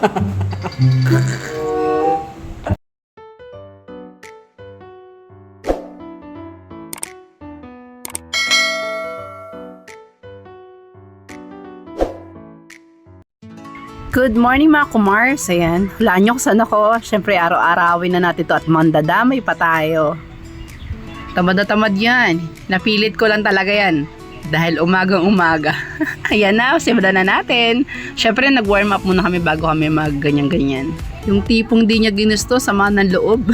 Good morning mga kumars. Ayan, hulaan nyo kung saan ako. Siyempre araw-arawin na natin to at mandadamay pa tayo. Tamad na tamad yan. Napilit ko lang talaga yan. Dahil umagang-umaga. Ayan na, simulan na natin. Siyempre nag-warm up muna kami bago kami mag-ganyan-ganyan. Yung tipong di niya ginusto, sama ng loob.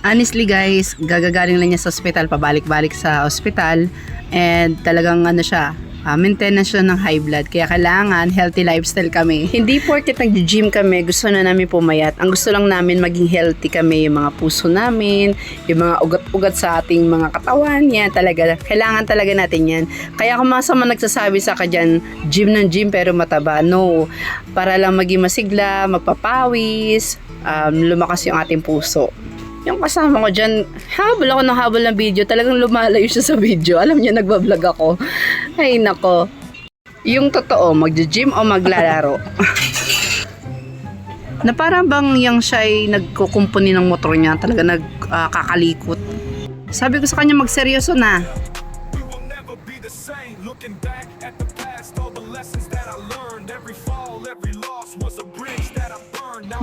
Honestly guys, gagagaling lang niya sa ospital, pabalik-balik sa ospital. And talagang ano siya, maintenance siya ng high blood. Kaya kailangan healthy lifestyle kami. Hindi porket nag-gym kami, gusto na namin pumayat. Ang gusto lang namin maging healthy kami. Yung mga puso namin, yung mga ugat-ugat sa ating mga katawan. Yan talaga. Kailangan talaga natin yan. Kaya kung masama nagsasabi sa ka dyan, gym ng gym pero mataba. No. Para lang maging masigla, magpapawis, lumakas yung ating puso. Yung kasama ko dyan, habol ako ng habol ng video. Talagang lumalayo siya sa video. Alam niya, nagbablog ako. Ay, nako. Yung totoo, mag-gym o maglalaro. Na parang bang yung siya ay nagkukumpuni ng motor niya. Talaga nagkakalikot. Sabi ko sa kanya, magseryoso na.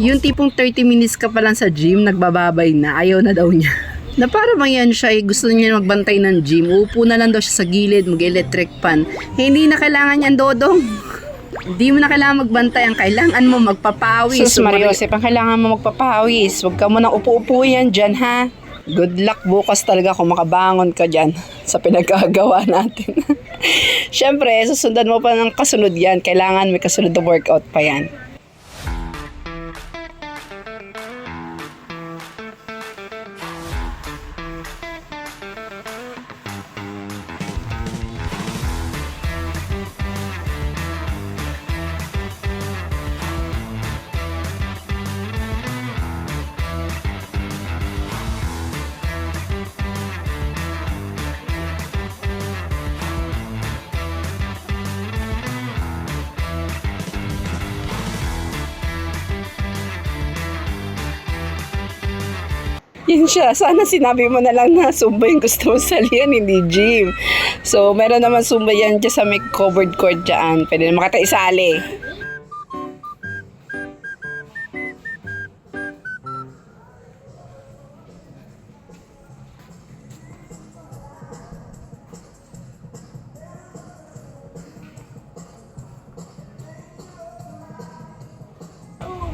Yung tipong 30 minutes ka pa lang sa gym, nagbababay na, ayaw na daw niya. Na para bang yan siya, gusto niya magbantay ng gym, upo na lang daw siya sa gilid, mag-electric fan. Hindi na kailangan yan, Dodong. Hindi mo na kailangan magbantay, ang kailangan mo magpapawis. Sus Mariosep, ang kailangan mo magpapawis. Huwag ka mo nang upo-upo yan dyan, ha? Good luck bukas talaga kung makabangon ka dyan sa pinagkagawa natin. Siyempre, susundan mo pa ng kasunod yan. Kailangan may kasunod na workout pa yan. Yun siya, sana sinabi mo na lang na Zumba yung gusto mo salihan, hindi gym. So, meron naman Zumba yan dyan sa may covered court dyan. Pwede na makataisali.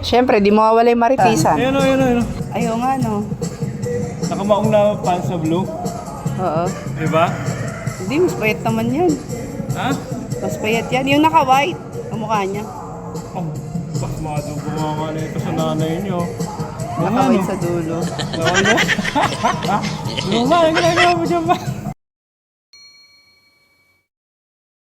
Siyempre, di mawawala yung maritisan. Ayun. Ayaw nga, no? Nakamaong na pants na blue. Oo. Diba? Hindi, mas payat naman yan. Ha? Mas payat yan. Yung naka-white, ang mukha niya. Oh, pasmado bumanga na ito sa nanay niyo. Naka-white sa dulo. Ano nga, ang ginagawa mo dyan ba?